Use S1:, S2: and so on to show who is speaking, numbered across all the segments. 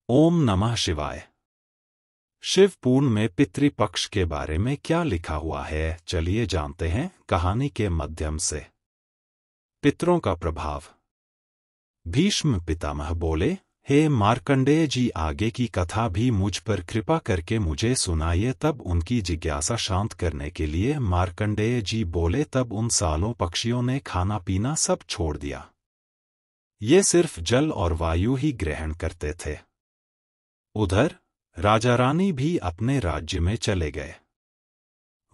S1: ओम नमः शिवाय। शिव पुराण में पितृपक्ष के बारे में क्या लिखा हुआ है, चलिए जानते हैं कहानी के माध्यम से। पितरों का प्रभाव। भीष्म पितामह बोले, हे मार्कंडेय जी, आगे की कथा भी मुझ पर कृपा करके मुझे सुनाइए। तब उनकी जिज्ञासा शांत करने के लिए मार्कंडेय जी बोले, तब उन सालों पक्षियों ने खाना पीना सब छोड़ दिया। ये सिर्फ जल और वायु ही ग्रहण करते थे। उधर राजा रानी भी अपने राज्य में चले गए।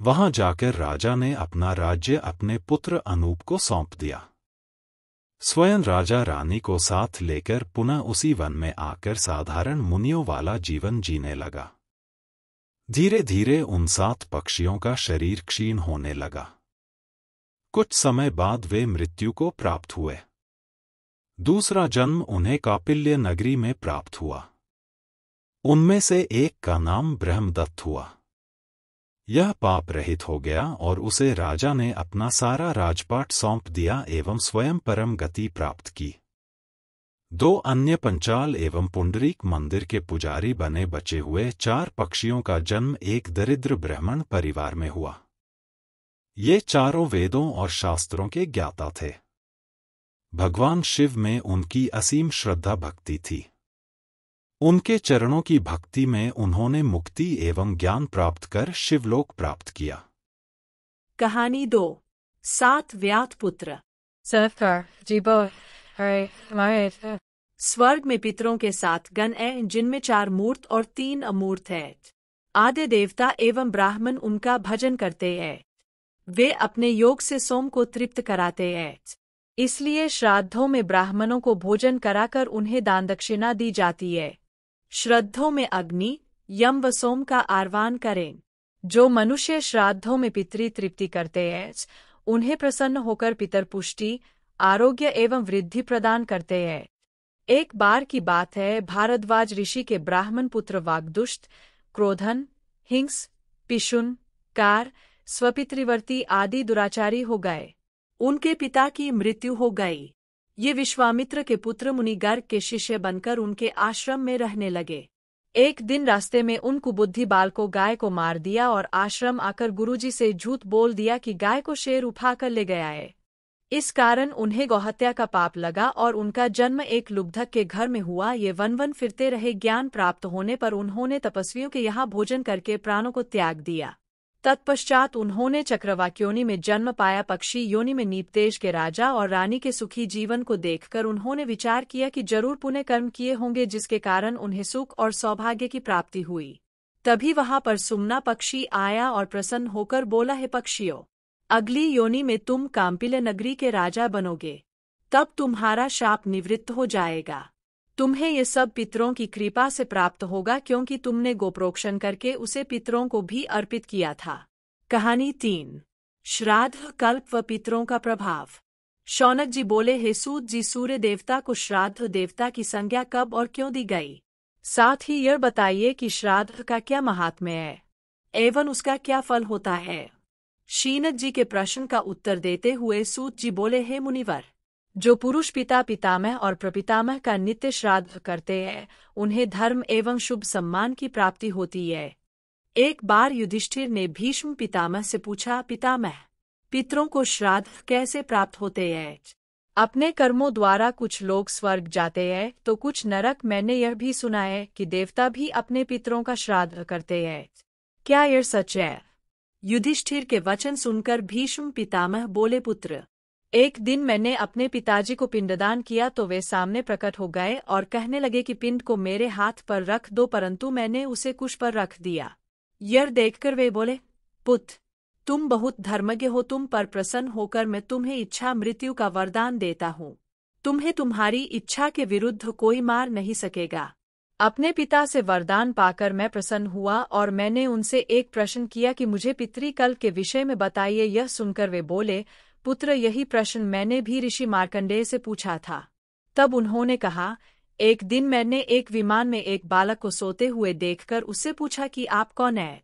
S1: वहां जाकर राजा ने अपना राज्य अपने पुत्र अनूप को सौंप दिया। स्वयं राजा रानी को साथ लेकर पुनः उसी वन में आकर साधारण मुनियों वाला जीवन जीने लगा। धीरे धीरे उन 7 पक्षियों का शरीर क्षीण होने लगा। कुछ समय बाद वे मृत्यु को प्राप्त हुए। दूसरा जन्म उन्हें कौपिल्य नगरी में प्राप्त हुआ। उनमें से एक का नाम ब्रह्मदत्त हुआ। यह पाप रहित हो गया और उसे राजा ने अपना सारा राजपाट सौंप दिया एवं स्वयं परम गति प्राप्त की। 2 अन्य पंचाल एवं पुंडरीक मंदिर के पुजारी बने बचे हुए 4 पक्षियों का जन्म एक दरिद्र ब्राह्मण परिवार में हुआ। ये चारों वेदों और शास्त्रों के ज्ञाता थे। भगवान शिव में उनकी असीम श्रद्धा भक्ति थी। उनके चरणों की भक्ति में उन्होंने मुक्ति एवं ज्ञान प्राप्त कर शिवलोक प्राप्त किया।
S2: कहानी 2। 7 व्यात पुत्र। स्वर्ग में पितरों के 7 गण हैं, जिनमें 4 मूर्त और 3 अमूर्त हैं। आदि देवता एवं ब्राह्मण उनका भजन करते हैं। वे अपने योग से सोम को तृप्त कराते हैं। इसलिए श्राद्धों में ब्राह्मणों को भोजन कराकर उन्हें दान दक्षिणा दी जाती है। श्राद्धों में अग्नि, यम व सोम का आह्वान करें। जो मनुष्य श्राद्धों में पितृ तृप्ति करते हैं, उन्हें प्रसन्न होकर पितर पुष्टि, आरोग्य एवं वृद्धि प्रदान करते हैं। एक बार की बात है, भारद्वाज ऋषि के ब्राह्मण पुत्र वाग्दुष्ट, क्रोधन, हिंस, पिशुन, कार, स्वपितृवर्ती आदि दुराचारी हो गए। उनके पिता की मृत्यु हो गई। ये विश्वामित्र के पुत्र मुनि गर्ग के शिष्य बनकर उनके आश्रम में रहने लगे। एक दिन रास्ते में उन कुबुद्धि बालकों गाय को मार दिया और आश्रम आकर गुरुजी से झूठ बोल दिया कि गाय को शेर उठाकर ले गया है। इस कारण उन्हें गौहत्या का पाप लगा और उनका जन्म एक लुब्धक के घर में हुआ। ये वन वन फिरते रहे। ज्ञान प्राप्त होने पर उन्होंने तपस्वियों के यहाँ भोजन करके प्राणों को त्याग दिया। तत्पश्चात उन्होंने चक्रवाक्योनि में जन्म पाया। पक्षी योनि में नीपदेश के राजा और रानी के सुखी जीवन को देखकर उन्होंने विचार किया कि जरूर पुण्य कर्म किए होंगे, जिसके कारण उन्हें सुख और सौभाग्य की प्राप्ति हुई। तभी वहां पर सुमना पक्षी आया और प्रसन्न होकर बोला, हे पक्षियों, अगली योनि में तुम कौपिल्य नगरी के राजा बनोगे। तब तुम्हारा शाप निवृत्त हो जाएगा। तुम्हें ये सब पितरों की कृपा से प्राप्त होगा, क्योंकि तुमने गोप्रोक्षण करके उसे पितरों को भी अर्पित किया था। कहानी 3। श्राद्ध, कल्प व पितरों का प्रभाव। शौनक जी बोले, हे सूत जी, सूर्य देवता को श्राद्ध देवता की संज्ञा कब और क्यों दी गई? साथ ही यह बताइए कि श्राद्ध का क्या महात्म्य है एवं उसका क्या फल होता है। शौनक जी के प्रश्न का उत्तर देते हुए सूत जी बोले, हे मुनिवर, जो पुरुष पिता पितामह और प्रपितामह का नित्य श्राद्ध करते हैं, उन्हें धर्म एवं शुभ सम्मान की प्राप्ति होती है। एक बार युधिष्ठिर ने भीष्म पितामह से पूछा, पितामह, पितरों को श्राद्ध कैसे प्राप्त होते हैं? अपने कर्मों द्वारा कुछ लोग स्वर्ग जाते हैं तो कुछ नरक। मैंने यह भी सुना है कि देवता भी अपने पितरों का श्राद्ध करते हैं। क्या यह सच है? युधिष्ठिर के वचन सुनकर भीष्म पितामह बोले, पुत्र, एक दिन मैंने अपने पिताजी को पिंडदान किया तो वे सामने प्रकट हो गए और कहने लगे कि पिंड को मेरे हाथ पर रख दो, परंतु मैंने उसे कुश पर रख दिया। यह देखकर वे बोले, पुत्र, तुम बहुत धर्मज्ञ हो। तुम पर प्रसन्न होकर मैं तुम्हें इच्छा मृत्यु का वरदान देता हूँ। तुम्हें तुम्हारी इच्छा के विरुद्ध कोई मार नहीं सकेगा। अपने पिता से वरदान पाकर मैं प्रसन्न हुआ और मैंने उनसे एक प्रश्न किया कि मुझे पितृकल्प के विषय में बताइए। यह सुनकर वे बोले, पुत्र, यही प्रश्न मैंने भी ऋषि मार्कंडेय से पूछा था। तब उन्होंने कहा, एक दिन मैंने एक विमान में एक बालक को सोते हुए देखकर उससे पूछा कि आप कौन हैं?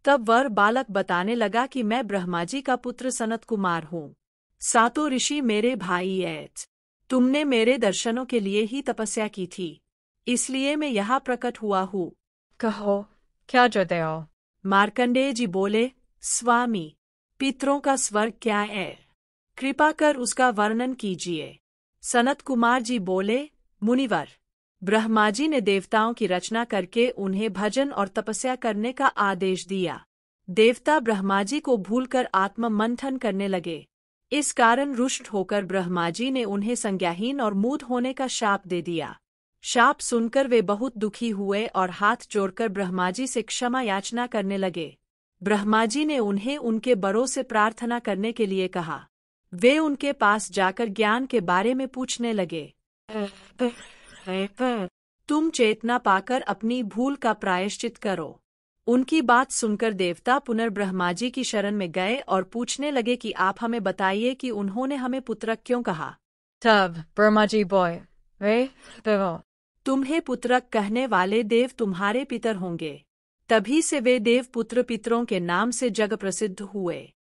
S2: तब वह बालक बताने लगा कि मैं ब्रह्माजी का पुत्र सनत कुमार हूँ। 7 ऋषि मेरे भाई हैं। तुमने मेरे दर्शनों के लिए ही तपस्या की थी। इसलिए मैं यहाँ प्रकट हुआ हूँ।
S3: कहो, क्या चाहते हो?
S2: मार्कंडेय जी बोले, स्वामी, पितरों का स्वर्ग क्या है? कृपा कर उसका वर्णन कीजिए। सनत कुमार जी बोले, मुनिवर, ब्रह्मा जी ने देवताओं की रचना करके उन्हें भजन और तपस्या करने का आदेश दिया। देवता ब्रह्मा जी को भूलकर आत्म मंथन करने लगे। इस कारण रुष्ट होकर ब्रह्मा जी ने उन्हें संज्ञाहीन और मूढ़ होने का शाप दे दिया। शाप सुनकर वे बहुत दुखी हुए और हाथ जोड़कर ब्रह्मा जी से क्षमा याचना करने लगे। ब्रह्मा जी ने उन्हें उनके बड़ों से प्रार्थना करने के लिए कहा। वे उनके पास जाकर ज्ञान के बारे में पूछने लगे। तुम चेतना पाकर अपनी भूल का प्रायश्चित करो। उनकी बात सुनकर देवता पुनर्ब्रह्मा जी की शरण में गए और पूछने लगे कि आप हमें बताइए कि उन्होंने हमें पुत्रक क्यों कहा।
S3: तब ब्रह्मा जी बोले, वे देवो,
S2: तुम्हें पुत्रक कहने वाले देव तुम्हारे पितर होंगे। तभी से वे देव पुत्र पितरों के नाम से जग प्रसिद्ध हुए।